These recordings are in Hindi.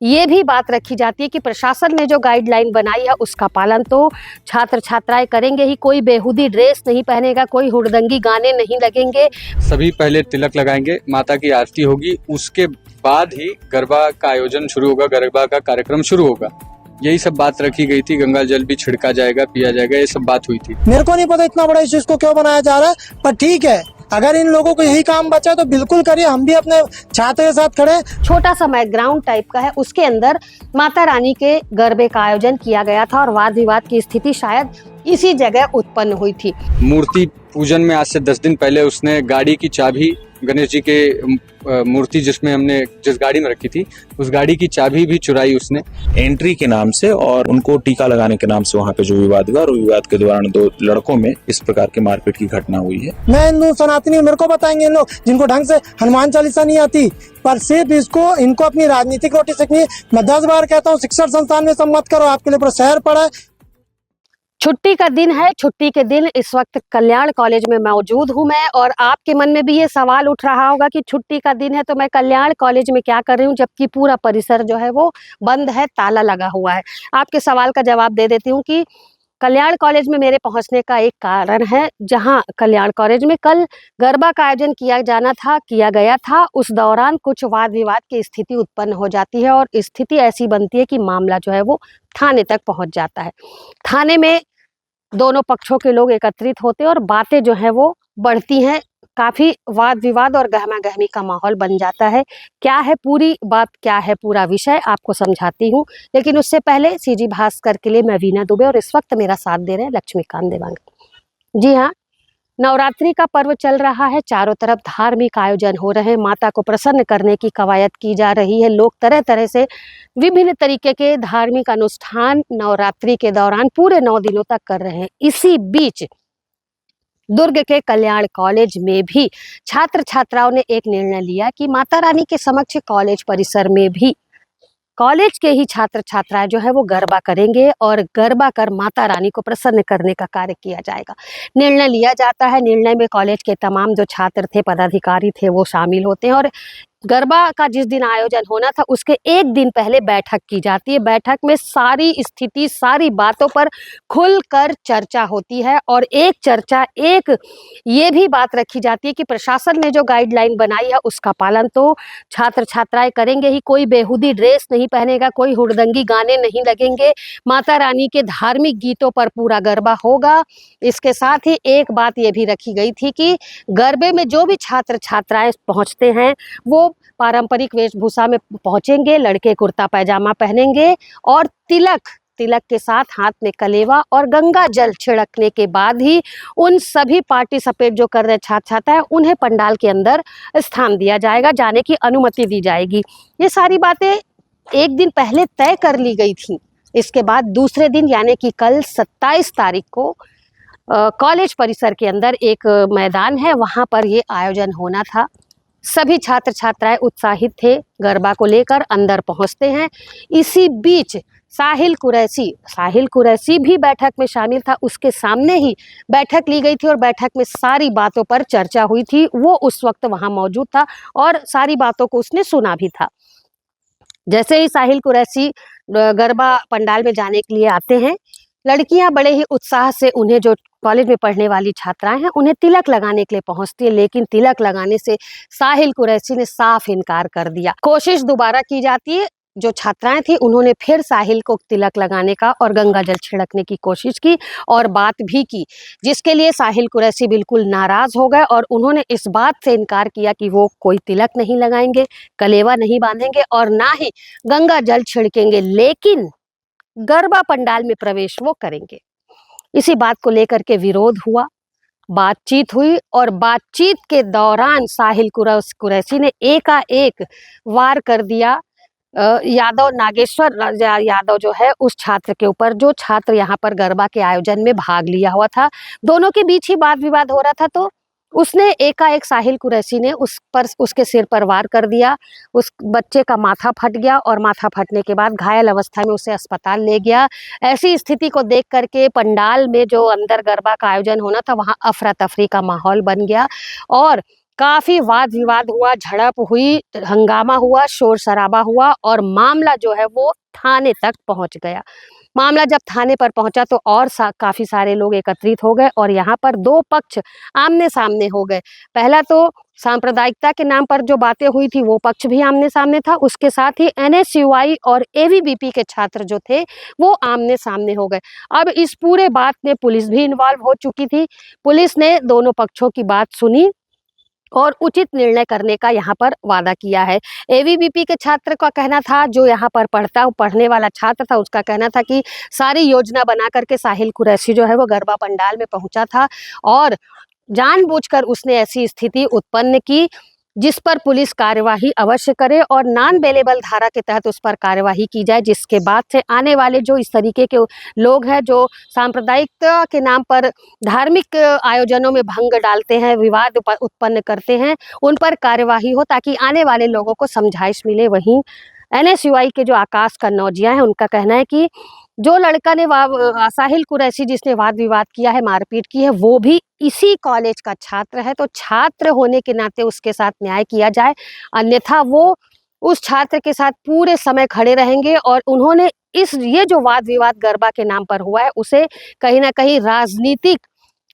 ये भी बात रखी जाती है कि प्रशासन ने जो गाइडलाइन बनाई है उसका पालन तो छात्र छात्राएं करेंगे ही। कोई बेहुदी ड्रेस नहीं पहनेगा, कोई हुड़दंगी गाने नहीं लगेंगे। सभी पहले तिलक लगाएंगे, माता की आरती होगी, उसके बाद ही गरबा का आयोजन शुरू होगा, गरबा का कार्यक्रम शुरू होगा। यही सब बात रखी गई थी। गंगा जल भी छिड़का जाएगा, पिया जाएगा, ये सब बात हुई थी। मेरे को नहीं पता इतना बड़ा इश्यू इसको क्यों बनाया जा रहा है, पर ठीक है, अगर इन लोगों को यही काम बचा तो बिल्कुल करिए। हम भी अपने छात्र के साथ खड़े। छोटा सा ग्राउंड टाइप का है, उसके अंदर माता रानी के गरबे का आयोजन किया गया था और वाद विवाद की स्थिति शायद इसी जगह उत्पन्न हुई थी। मूर्ति पूजन में आज से 10 दिन पहले उसने गाड़ी की चाबी, गणेश जी के मूर्ति जिसमें हमने जिस गाड़ी में रखी थी, उस गाड़ी की चाबी भी चुराई उसने एंट्री के नाम से, और उनको टीका लगाने के नाम से वहाँ पे जो विवाद हुआ, और विवाद के दौरान 2 लड़कों में इस प्रकार के मारपीट की घटना हुई है। मैं हिंदू सनातनी, मेरे को बताएंगे इन लोग जिनको ढंग से हनुमान चालीसा नहीं आती, पर सिर्फ इनको अपनी राजनीतिक रोटी सेकनी है। मैं 10 बार कहता हूँ शिक्षण संस्थान में सब मत करो, आपके लिए पूरा शहर पड़ा है। छुट्टी का दिन है, छुट्टी के दिन इस वक्त कल्याण कॉलेज में मौजूद हूं मैं, और आपके मन में भी ये सवाल उठ रहा होगा कि छुट्टी का दिन है तो मैं कल्याण कॉलेज में क्या कर रही हूं, जबकि पूरा परिसर जो है वो बंद है, ताला लगा हुआ है। आपके सवाल का जवाब दे देती हूं कि कल्याण कॉलेज में मेरे पहुंचने का एक कारण है। जहां कल्याण कॉलेज में कल गरबा का आयोजन किया गया था, उस दौरान कुछ वाद विवाद की स्थिति उत्पन्न हो जाती है और स्थिति ऐसी बनती है कि मामला जो है वो थाने तक पहुंच जाता है। थाने में दोनों पक्षों के लोग एकत्रित होते हैं और बातें जो है वो बढ़ती हैं, काफी वाद विवाद और गहमा गहमी का माहौल बन जाता है। क्या है पूरी बात, क्या है पूरा विषय, आपको समझाती हूँ, लेकिन उससे पहले सीजी भास्कर के लिए मैं वीना दुबे, और इस वक्त मेरा साथ दे रहे हैं लक्ष्मीकांत देवांगन। जी हाँ, नवरात्रि का पर्व चल रहा है, चारों तरफ धार्मिक आयोजन हो रहे हैं, माता को प्रसन्न करने की कवायद की जा रही है। लोग तरह तरह से विभिन्न तरीके के धार्मिक अनुष्ठान नवरात्रि के दौरान पूरे 9 दिनों तक कर रहे हैं। इसी बीच दुर्ग के कल्याण कॉलेज में भी छात्र छात्राओं ने एक निर्णय लिया कि माता रानी के समक्ष कॉलेज परिसर में भी कॉलेज के ही छात्र छात्राएं जो है वो गरबा करेंगे और गरबा कर माता रानी को प्रसन्न करने का कार्य किया जाएगा। निर्णय लिया जाता है, निर्णय में कॉलेज के तमाम जो छात्र थे, पदाधिकारी थे, वो शामिल होते हैं और गरबा का जिस दिन आयोजन होना था उसके एक दिन पहले बैठक की जाती है। बैठक में सारी स्थिति, सारी बातों पर खुलकर चर्चा होती है और एक ये भी बात रखी जाती है कि प्रशासन ने जो गाइडलाइन बनाई है उसका पालन तो छात्र छात्राएं करेंगे ही। कोई बेहुदी ड्रेस नहीं पहनेगा, कोई हुड़दंगी गाने नहीं लगेंगे, माता रानी के धार्मिक गीतों पर पूरा गरबा होगा। इसके साथ ही एक बात ये भी रखी गई थी कि गरबे में जो भी छात्र छात्राएं पहुंचते हैं वो पारंपरिक वेशभूषा में पहुंचेंगे। लड़के कुर्ता पैजामा पहनेंगे और तिलक के साथ हाथ में कलेवा और गंगा जल छिड़कने के बाद ही उन सभी पार्टिसिपेट जो कर रहे छात्र छात्राएं उन्हें पंडाल के अंदर स्थान दिया जाएगा, जाने की अनुमति दी जाएगी। ये सारी बातें एक दिन पहले तय कर ली गई थी। इसके बाद दूसरे दिन यानी कि कल 27 तारीख को कॉलेज परिसर के अंदर एक मैदान है, वहां पर ये आयोजन होना था। सभी छात्र छात्राएं उत्साहित थे, गरबा को लेकर अंदर पहुंचते हैं। इसी बीच साहिल कुरैशी भी बैठक में शामिल था। उसके सामने ही बैठक ली गई थी और बैठक में सारी बातों पर चर्चा हुई थी। वो उस वक्त वहां मौजूद था और सारी बातों को उसने सुना भी था। जैसे ही साहिल कुरैशी गरबा पंडाल में जाने के लिए आते हैं, लड़कियां बड़े ही उत्साह से उन्हें, जो कॉलेज में पढ़ने वाली छात्राएं हैं, उन्हें तिलक लगाने के लिए पहुंचती है, लेकिन तिलक लगाने से साहिल कुरैशी ने साफ इनकार कर दिया। कोशिश दोबारा की जाती है, जो छात्राएं थी उन्होंने फिर साहिल को तिलक लगाने का और गंगा जल छिड़कने की कोशिश की और बात भी की, जिसके लिए साहिल कुरैशी बिल्कुल नाराज हो गए और उन्होंने इस बात से इनकार किया कि वो कोई तिलक नहीं लगाएंगे, कलेवा नहीं बांधेंगे और ना ही गंगा जल छिड़केंगे, लेकिन गरबा पंडाल में प्रवेश वो करेंगे। इसी बात को लेकर के विरोध हुआ, बातचीत हुई और बातचीत के दौरान साहिल कुरैशी ने एकाएक वार कर दिया नागेश्वर यादव जो है उस छात्र के ऊपर, जो छात्र यहाँ पर गरबा के आयोजन में भाग लिया हुआ था। दोनों के बीच ही वाद विवाद हो रहा था, तो उसने एकाएक साहिल कुरैशी ने उसके सिर पर वार कर दिया। उस बच्चे का माथा फट गया और माथा फटने के बाद घायल अवस्था में उसे अस्पताल ले गया। ऐसी स्थिति को देख करके पंडाल में जो अंदर गरबा का आयोजन होना था वहां अफरा तफरी का माहौल बन गया और काफी वाद विवाद हुआ, झड़प हुई, हंगामा हुआ, शोर शराबा हुआ और मामला जो है वो थाने तक पहुंच गया। मामला जब थाने पर पहुंचा तो और काफी सारे लोग एकत्रित हो गए और यहाँ पर दो पक्ष आमने सामने हो गए। पहला तो सांप्रदायिकता के नाम पर जो बातें हुई थी वो पक्ष भी आमने सामने था, उसके साथ ही NSUI और AVBP के छात्र जो थे वो आमने सामने हो गए। अब इस पूरे बात में पुलिस भी इन्वॉल्व हो चुकी थी। पुलिस ने दोनों पक्षों की बात सुनी और उचित निर्णय करने का यहाँ पर वादा किया है। AVBP के छात्र का कहना था, जो यहाँ पर पढ़ने वाला छात्र था, उसका कहना था कि सारी योजना बना करके साहिल कुरैशी जो है वो गरबा पंडाल में पहुंचा था और जानबूझकर उसने ऐसी स्थिति उत्पन्न की जिस पर पुलिस कार्यवाही अवश्य करे और नॉन बेलेबल धारा के तहत उस पर कार्यवाही की जाए, जिसके बाद से आने वाले जो इस तरीके के लोग हैं जो सांप्रदायिकता के नाम पर धार्मिक आयोजनों में भंग डालते हैं, विवाद उत्पन्न करते हैं, उन पर कार्यवाही हो ताकि आने वाले लोगों को समझाइश मिले। वहीं NSUI के जो आकाश कन्नौजिया हैं, उनका कहना है कि जो लड़का ने साहिल कुरैशी जिसने वाद विवाद किया है, मारपीट की है, वो भी इसी कॉलेज का छात्र है, तो छात्र होने के नाते उसके साथ न्याय किया जाए, अन्यथा वो उस छात्र के साथ पूरे समय खड़े रहेंगे। और उन्होंने ये जो वाद विवाद गरबा के नाम पर हुआ है उसे कहीं ना कहीं राजनीतिक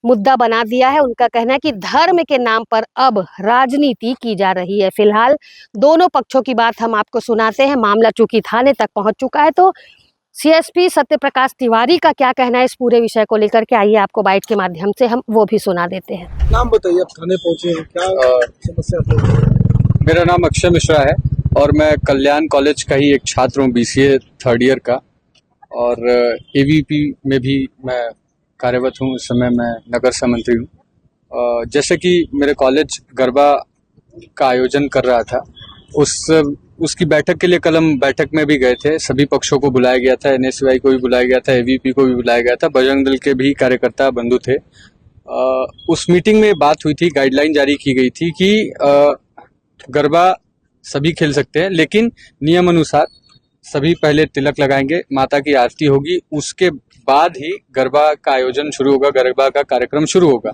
मुद्दा बना दिया है। उनका कहना है कि धर्म के नाम पर अब राजनीति की जा रही है। फिलहाल दोनों पक्षों की बात हम आपको सुनाते हैं। मामला चूंकि थाने तक पहुंच चुका है, तो CSP सत्य प्रकाश तिवारी का क्या कहना है इस पूरे विषय को लेकर के, आइए आपको बाइट के माध्यम से हम वो भी सुना देते हैं। नाम बताइए, आप थाने पहुंचे हैं, क्या समस्या? मेरा नाम अक्षय मिश्रा है और मैं कल्याण कॉलेज का ही एक छात्र हूँ, BCA थर्ड ईयर का, और AVP में भी मैं कार्यरत हूँ। इस समय मैं नगर समंत्री हूँ। जैसे कि मेरे कॉलेज गरबा का आयोजन कर रहा था, उसकी बैठक के लिए कल हम बैठक में भी गए थे। सभी पक्षों को बुलाया गया था, NSUI को भी बुलाया गया था, AVP को भी बुलाया गया था, बजरंग दल के भी कार्यकर्ता बंधु थे। उस मीटिंग में बात हुई थी, गाइडलाइन जारी की गई थी कि गरबा सभी खेल सकते हैं, लेकिन नियम अनुसार सभी पहले तिलक लगाएंगे, माता की आरती होगी, उसके बाद ही गरबा का आयोजन शुरू होगा, गरबा का कार्यक्रम शुरू होगा।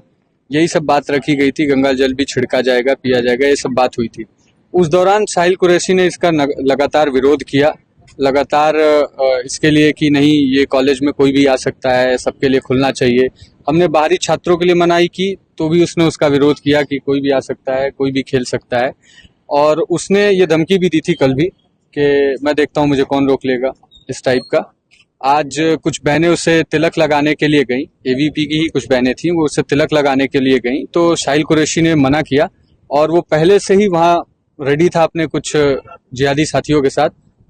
यही सब बात रखी गई थी। गंगा जल भी छिड़का जाएगा, पिया जाएगा, ये सब बात हुई थी। उस दौरान साहिल कुरैशी ने इसका लगातार विरोध किया, लगातार इसके लिए कि नहीं, ये कॉलेज में कोई भी आ सकता है, सबके लिए खुलना चाहिए। हमने बाहरी छात्रों के लिए मनाही की तो भी उसने उसका विरोध किया कि कोई भी आ सकता है, कोई भी खेल सकता है। और उसने ये धमकी भी दी थी कल भी कि मैं देखता हूँ मुझे कौन रोक लेगा, इस टाइप का। आज कुछ बहनें उसे तिलक लगाने के लिए गई, AVP की ही कुछ बहनें थी, वो उसे तिलक लगाने के लिए गई, तो साहिल कुरैशी ने मना किया और वो पहले से ही वहाँ रेडी था अपने कुछ जिहादी साथियों के साथ,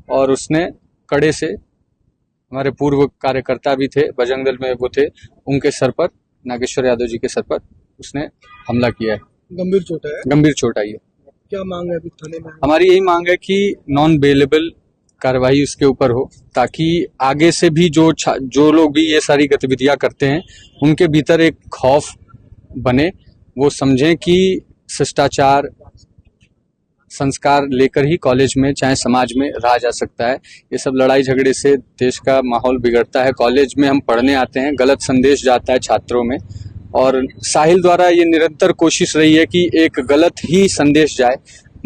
और उसने कड़े से, हमारे पूर्व कार्यकर्ता भी थे, बजरंग दल में वो थे, उनके सर पर, नागेश्वर यादव जी के सर पर उसने हमला किया है। गंभीर चोट है? गंभीर चोट आई है। क्या मांग है अभी थाने में? हमारी यही मांग है कि नॉन बेलेबल कार्रवाई उसके ऊपर हो, ताकि आगे से भी जो लोग भी ये सारी गतिविधियां करते हैं उनके भीतर एक खौफ बने, वो समझें कि शिष्टाचार संस्कार लेकर ही कॉलेज में चाहे समाज में रहा जा सकता है। ये सब लड़ाई झगड़े से देश का माहौल बिगड़ता है। कॉलेज में हम पढ़ने आते हैं, गलत संदेश जाता है छात्रों में, और साहिल द्वारा ये निरंतर कोशिश रही है कि एक गलत ही संदेश जाए।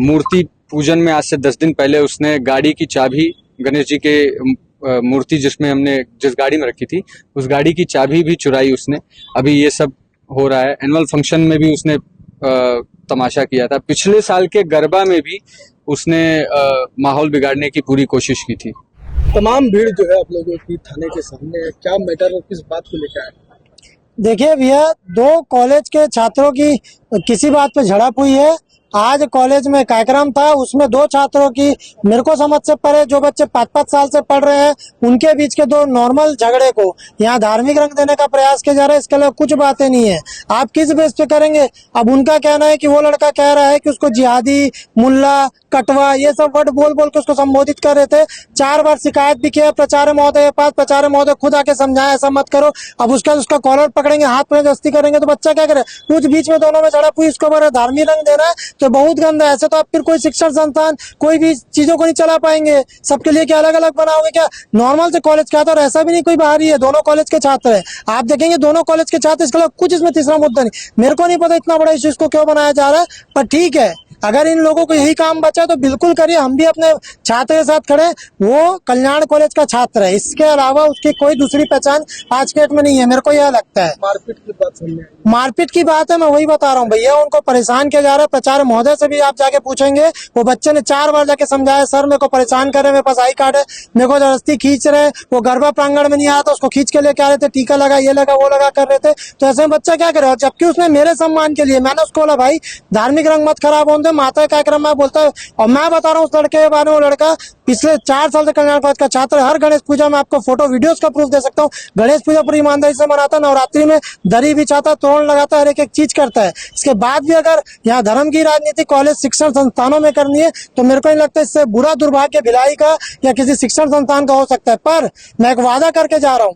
मूर्ति पूजन में आज से 10 दिन पहले उसने गाड़ी की चाबी, गणेश जी के मूर्ति जिस गाड़ी में रखी थी, उस गाड़ी की चाबी भी चुराई उसने। अभी ये सब हो रहा है। एनुअल फंक्शन में भी उसने तमाशा किया था। पिछले साल के गरबा में भी उसने माहौल बिगाड़ने की पूरी कोशिश की थी। तमाम भीड़ जो है आप लोगों की थाने के सामने है, क्या मैटर और किस बात को लेकर आए? देखिए भैया, 2 कॉलेज के छात्रों की किसी बात पे झड़प हुई है। आज कॉलेज में कार्यक्रम था, उसमें 2 छात्रों की, मेरे को समझ से परे जो बच्चे 5-5 साल से पढ़ रहे हैं उनके बीच के 2 नॉर्मल झगड़े को यहाँ धार्मिक रंग देने का प्रयास किया जा रहा है। इसके लिए कुछ बातें नहीं है। आप किस बेस पे करेंगे? अब उनका कहना है कि वो लड़का कह रहा है कि उसको जिहादी, मुल्ला, कटवा, ये सब वर्ड बोल बोल के उसको संबोधित कर रहे थे। 4 बार शिकायत भी किया प्राचार्य महोदय के पास। प्राचार्य महोदय खुद आके समझाया ऐसा मत करो। अब उसका कॉलर पकड़ेंगे, हाथ में जबरदस्ती करेंगे तो बच्चा क्या करे? कुछ बीच में दोनों में झड़प हुई, इसको बड़ा धार्मिक रंग देना है तो बहुत गंदा है। ऐसे तो आप फिर कोई शिक्षण संस्थान कोई भी चीजों को नहीं चला पाएंगे, सबके लिए क्या अलग अलग बनाओगे क्या? नॉर्मल से कॉलेज क्या था, और ऐसा भी नहीं कोई बाहरी है, दोनों कॉलेज के छात्र है। आप देखेंगे दोनों कॉलेज के छात्र, इसके अलावा कुछ इसमें तीसरा मुद्दा नहीं। मेरे को नहीं पता इतना बड़ा इशू इसको क्यों बनाया जा रहा है, पर ठीक है, अगर इन लोगों को यही काम बचा तो बिल्कुल करिए। हम भी अपने छात्र के साथ खड़े, वो कल्याण कॉलेज का छात्र है, इसके अलावा उसकी कोई दूसरी पहचान आज के डेट में नहीं है, मेरे को यह लगता है। मारपीट की बात सुनने मारपीट की बात है, मैं वही बता रहा हूँ भैया, उनको परेशान किया जा रहा है। प्राचार्य महोदय से भी आप जाके पूछेंगे, वो बच्चे ने 4 बार जाके समझाया, सर मेरे को परेशान कर रहे हैं, मेरे पास आई कार्ड है, मेरे को जबरदस्ती खींच रहे हैं। वो गरबा प्रांगण में नहीं आया था, उसको खींच के लेके आ रहे थे, टीका लगा, ये लगा, वो लगा कर रहे थे। तो ऐसे में बच्चा क्या करे? जबकि उसने मेरे सम्मान के लिए, मैंने उसको बोला भाई धार्मिक रंग मत खराब होने दे, माता कार्यक्रम में बोलता है। और मैं बता रहा हूँ उस लड़के के बारे में, वो लड़का पिछले 4 साल से कल्याण कॉलेज का छात्र है। हर गणेश पूजा में आपको फोटो वीडियोस का प्रूफ दे सकता हूँ। गणेश पूजा पूरी ईमानदारी से मनाता, नवरात्रि में दरी बिछाता, तोरण लगाता, हर एक चीज करता है। इसके बाद भी अगर यहाँ धर्म की राजनीति कॉलेज शिक्षण संस्थानों में करनी है तो मेरे को नहीं लगता इससे बुरा दुर्भाग्य भिलाई का या किसी शिक्षण संस्थान का हो सकता है। पर मैं एक वादा करके जा रहा हूँ,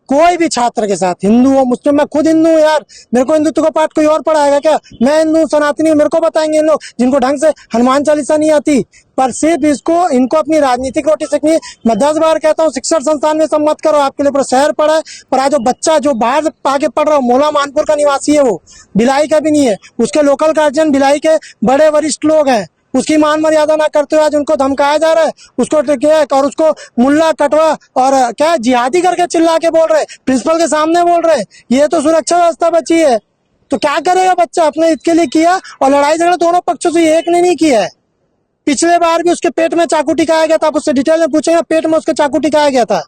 कोई भी छात्र के साथ, हिंदू हो मुस्लिम, मैं खुद हिंदू हूँ यार, मेरे को हिंदुत्व का पाठ कोई और पढ़ाएगा क्या? मैं हिंदू सनातनी हूँ, मेरे को बताएंगे इन लोग जिनको ढंग से हनुमान चालीसा नहीं आती, पर सिर्फ इनको अपनी राजनीतिक रोटी सेकनी है। मैं 10 बार कहता हूँ शिक्षण संस्थान में सब मत करो, आपके लिए पूरा शहर पड़ा है। पर आज जो बच्चा जो बाहर आके पढ़ रहा है, मोला मानपुर का निवासी है, वो भिलाई का भी नहीं है, उसके लोकल गार्जियन भिलाई के बड़े वरिष्ठ लोग हैं, उसकी मान मर्यादा ना करते हुए आज उनको धमकाया जा रहा है, उसको और उसको मुल्ला कटवा और क्या जिहादी करके चिल्ला के बोल रहे हैं, प्रिंसिपल के सामने बोल रहे हैं। ये तो सुरक्षा व्यवस्था बची है, तो क्या करेगा बच्चा? अपने हित के लिए किया, और लड़ाई झगड़ा दोनों पक्षों से एक ने नहीं किया है। पिछले बार भी उसके पेट में चाकू टिकाया गया था, आप उससे डिटेल में पूछेंगे, पेट में उसके चाकू टिकाया गया था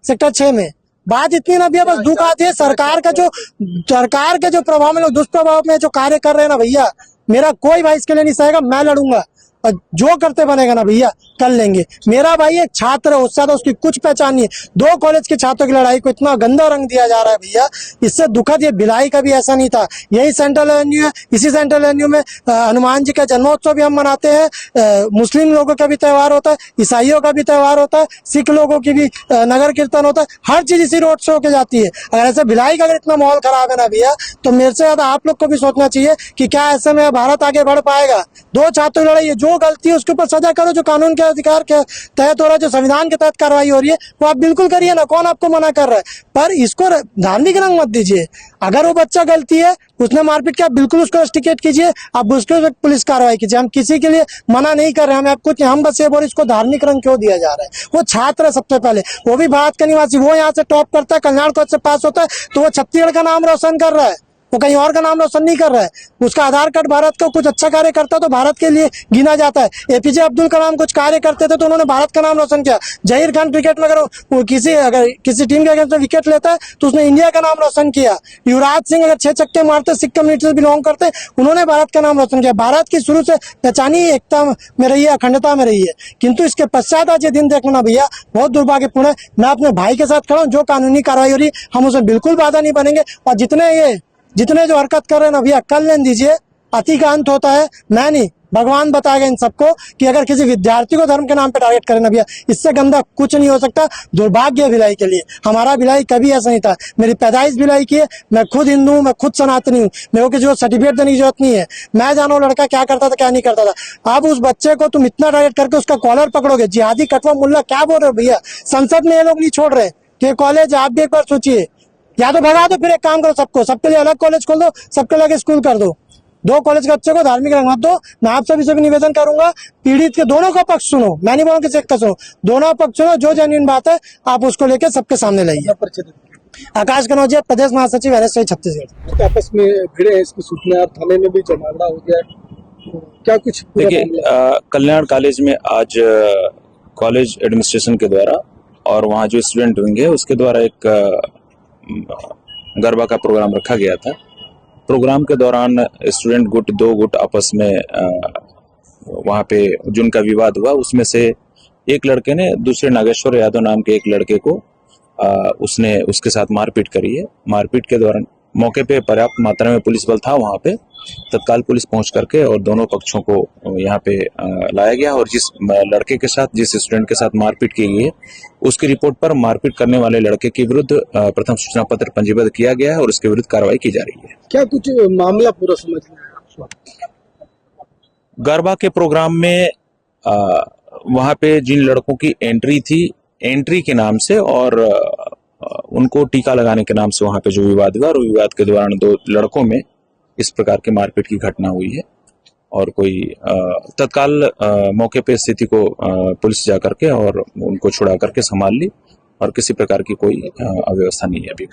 सेक्टर 6 में। बात इतनी ना भैया, बस दुख आती है सरकार के जो प्रभाव में, दुष्प्रभाव में जो कार्य कर रहे हैं ना भैया, मेरा कोई भाई इसके लिए नहीं सहेगा, मैं लड़ूंगा, और जो करते बनेगा ना भैया कर लेंगे। मेरा भाई एक छात्र है, उससे ज्यादा उसकी कुछ पहचान नहीं है। 2 कॉलेज के छात्रों की लड़ाई को इतना गंदा रंग दिया जा रहा है भैया, इससे दुखद। ये भिलाई का भी ऐसा नहीं था, यही सेंट्रल एवेन्यू है, इसी सेंट्रल एवेन्यू में हनुमान जी का जन्मोत्सव भी हम मनाते हैं। मुस्लिम लोगों का भी त्यौहार होता है, ईसाइयों का भी त्यौहार होता है, सिख लोगों की भी नगर कीर्तन होता है, हर चीज इसी रोड शो के जाती है। अगर ऐसे भिलाई का अगर इतना माहौल खराब है ना भैया, तो मेरे से ज्यादा आप लोग को भी सोचना चाहिए कि क्या ऐसे में भारत आगे बढ़ पाएगा? 2 छात्रों की लड़ाई है, जो गलती है उसके ऊपर सजा करो, जो कानून के अधिकार के तहत हो रहा है, जो संविधान के तहत कार्रवाई हो रही है, वो आप बिल्कुल करिए ना, कौन आपको मना कर रहा है? पर इसको धार्मिक रंग मत दीजिए। अगर वो बच्चा गलती है, उसने मारपीट किया, बिल्कुल उसको रस्टिकेट कीजिए, आप उसको पुलिस कार्रवाई कीजिए। हम किसी के लिए मना नहीं कर रहे हैं, हम बस ये बोल, इसको धार्मिक रंग क्यों दिया जा रहा है? वो छात्र है सबसे पहले, वो भी भारत का निवासी, वो यहाँ से टॉप करता है, कल्याण कॉलेज से पास होता है, तो वो छत्तीसगढ़ का नाम रोशन कर रहा है, वो कहीं और का नाम रोशन नहीं कर रहा है। उसका आधार कार्ड भारत का कुछ अच्छा कार्य करता तो भारत के लिए गिना जाता है। एपीजे अब्दुल कलाम कुछ कार्य करते थे तो उन्होंने भारत का नाम रोशन किया। जहीर खान क्रिकेट में अगर किसी टीम के अगेंस्ट में विकेट लेता है तो उसने इंडिया का नाम रोशन किया। युवराज सिंह अगर 6 छक्के मारते, सिख कम्युनिटी से बिलोंग करते, उन्होंने भारत का नाम रोशन किया। भारत की शुरू से पहचानी एकता में रही है, अखंडता में रही है, किंतु इसके पश्चात आज ये दिन देखना भैया बहुत दुर्भाग्यपूर्ण है। मैं अपने भाई के साथ खड़ा हूँ, जो कानूनी कार्रवाई हो रही है हम उसमें बिल्कुल बाधा नहीं बनेंगे, और जितने जो हरकत कर रहे हैं ना भैया कर लेने दीजिए, अति का अंत होता है। मैं नहीं, भगवान बताएगा इन सबको कि अगर किसी विद्यार्थी को धर्म के नाम पे टारगेट करें ना भैया, इससे गंदा कुछ नहीं हो सकता। दुर्भाग्य भिलाई के लिए, हमारा भिलाई कभी ऐसा नहीं था। मेरी पैदाइश भिलाई की है, मैं खुद हिंदू हूँ, मैं खुद सनातनी हूँ, मेरे को जो सर्टिफिकेट देने की जरूरत नहीं है। मैं जानो लड़का क्या करता था क्या नहीं करता था। अब उस बच्चे को तुम इतना टारगेट करके उसका कॉलर पकड़ोगे, जिहादी कटवा मुल्ला क्या बोल रहे हो भैया? संसद में ये लोग नहीं छोड़ रहे कि कॉलेज, आप भी एक बार सोचिए, या तो भगा दो, फिर एक काम करो, सबके लिए अलग कॉलेज खोल दो, सबके अलग स्कूल कर दो। 2 कॉलेज के बच्चे को धार्मिक रंग मत दो। मैं आप सभी से भी निवेदन करूंगा, पीड़ित के दोनों का पक्ष सुनो, मैं नहीं बोलूंगा किसी एक का सुनो, दोनों पक्ष सुनो, जो जेन्युइन बात है आप उसको लेके सबके सामने लाइए। आकाश कनौजिया, प्रदेश महासचिव NSY छत्तीसगढ़। आपस में भिड़े हैं इसकी सूचना, और थाने में भी झगड़ा हो गया, तो क्या कुछ? देखिए, कल्याण कॉलेज में आज कॉलेज एडमिनिस्ट्रेशन के द्वारा और वहाँ जो स्टूडेंट होंगे उसके द्वारा एक गरबा का प्रोग्राम रखा गया था। प्रोग्राम के दौरान स्टूडेंट गुट 2 गुट आपस में वहाँ पे जिनका विवाद हुआ, उसमें से एक लड़के ने दूसरे नागेश्वर यादव नाम के एक लड़के को उसने उसके साथ मारपीट करी है। मारपीट के दौरान मौके पे पर्याप्त मात्रा में पुलिस बल था, वहाँ पे तत्काल पुलिस पहुंच करके और दोनों पक्षों को यहाँ पे लाया गया, और जिस लड़के के साथ, जिस स्टूडेंट के साथ मारपीट की गई है, उसकी रिपोर्ट पर मारपीट करने वाले लड़के के विरुद्ध प्रथम सूचना पत्र पंजीबद्ध किया गया है और उसके विरुद्ध कार्रवाई की जा रही है। क्या कुछ मामला पूरा समझ में आया? गरबा के प्रोग्राम में वहाँ पे जिन लड़कों की एंट्री थी, एंट्री के नाम से और उनको टीका लगाने के नाम से वहाँ पे जो विवाद हुआ, और विवाद के दौरान दो लड़कों में इस प्रकार की मारपीट की घटना हुई है। और कोई तत्काल मौके पे स्थिति को पुलिस जा करके और उनको छुड़ा करके संभाल ली, और किसी प्रकार की कोई अव्यवस्था नहीं है अभी।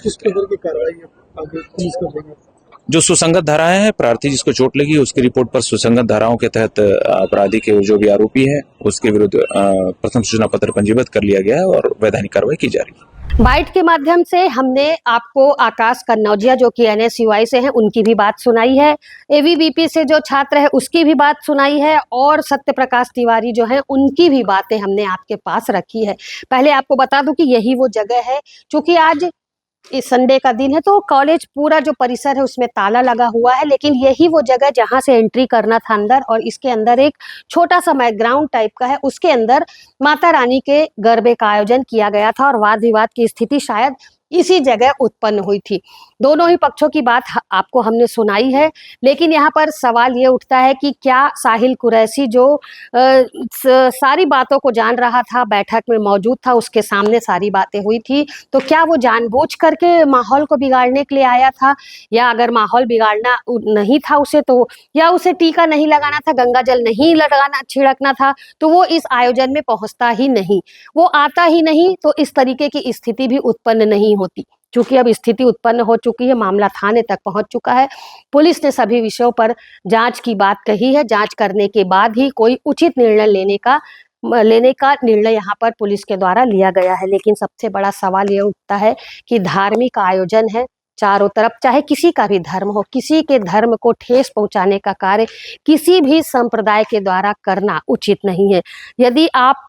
जो सुसंगत धाराएं हैं, प्रार्थी जिसको चोट लगी उसकी रिपोर्ट पर सुसंगत धाराओं के तहत अपराधी के जो भी आरोपी है उसके विरुद्ध प्रथम सूचना पत्र पंजीबद्ध कर लिया गया है और वैधानिक कार्रवाई की जा रही है। बाइट के माध्यम से हमने आपको आकाश कन्नौजिया जो कि NSUI से हैं उनकी भी बात सुनाई है, ABVP से जो छात्र है उसकी भी बात सुनाई है, और सत्य प्रकाश तिवारी जो है उनकी भी बातें हमने आपके पास रखी है। पहले आपको बता दूं कि यही वो जगह है, क्योंकि आज इस संडे का दिन है तो कॉलेज पूरा जो परिसर है उसमें ताला लगा हुआ है, लेकिन यही वो जगह जहां से एंट्री करना था अंदर, और इसके अंदर एक छोटा सा ग्राउंड टाइप का है, उसके अंदर माता रानी के गरबे का आयोजन किया गया था और वाद विवाद की स्थिति शायद इसी जगह उत्पन्न हुई थी। दोनों ही पक्षों की बात आपको हमने सुनाई है, लेकिन यहाँ पर सवाल ये उठता है कि क्या साहिल कुरैशी जो सारी बातों को जान रहा था, बैठक में मौजूद था, उसके सामने सारी बातें हुई थी, तो क्या वो जानबूझ करके माहौल को बिगाड़ने के लिए आया था, या अगर माहौल बिगाड़ना नहीं था उसे तो, या उसे टीका नहीं लगाना था, गंगा जल नहीं लगाना छिड़कना था, तो वो इस आयोजन में पहुंचता ही नहीं, वो आता ही नहीं, तो इस तरीके की स्थिति भी उत्पन्न नहीं होती। चूंकि अब स्थिति उत्पन्न हो चुकी है, मामला थाने तक पहुंच चुका है, पुलिस ने सभी विषयों पर जांच की बात कही है, जांच करने के बाद ही कोई उचित निर्णय लेने का निर्णय यहाँ पर पुलिस के द्वारा लिया गया है। लेकिन सबसे बड़ा सवाल ये उठता है कि धार्मिक आयोजन है, चारों तरफ चाहे किसी का भी धर्म हो, किसी के धर्म को ठेस पहुंचाने का कार्य किसी भी संप्रदाय के द्वारा करना उचित नहीं है। यदि आप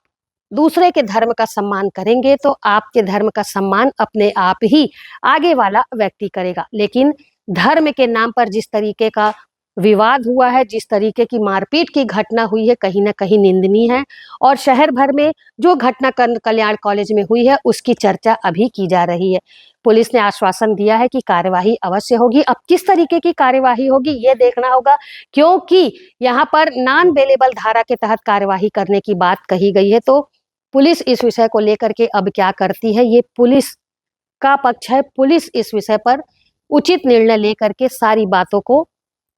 दूसरे के धर्म का सम्मान करेंगे तो आपके धर्म का सम्मान अपने आप ही आगे वाला व्यक्ति करेगा, लेकिन धर्म के नाम पर जिस तरीके का विवाद हुआ है, जिस तरीके की मारपीट की घटना हुई है, कहीं ना कहीं निंदनीय है, और शहर भर में जो घटना कल्याण कॉलेज में हुई है उसकी चर्चा अभी की जा रही है। पुलिस ने आश्वासन दिया है कि कार्यवाही अवश्य होगी। अब किस तरीके की कार्यवाही होगी ये देखना होगा, क्योंकि यहाँ पर नॉन बेलेबल धारा के तहत कार्यवाही करने की बात कही गई है, तो पुलिस इस विषय को लेकर के अब क्या करती है, ये पुलिस का पक्ष है। पुलिस इस विषय पर उचित निर्णय लेकर के सारी बातों को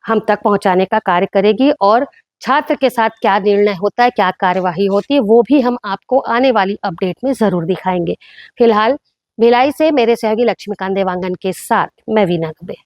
हम तक पहुंचाने का कार्य करेगी, और छात्र के साथ क्या निर्णय होता है, क्या कार्यवाही होती है, वो भी हम आपको आने वाली अपडेट में जरूर दिखाएंगे। फिलहाल भिलाई से मेरे सहयोगी लक्ष्मीकांत देवांगन के साथ मैं वीना दुबे।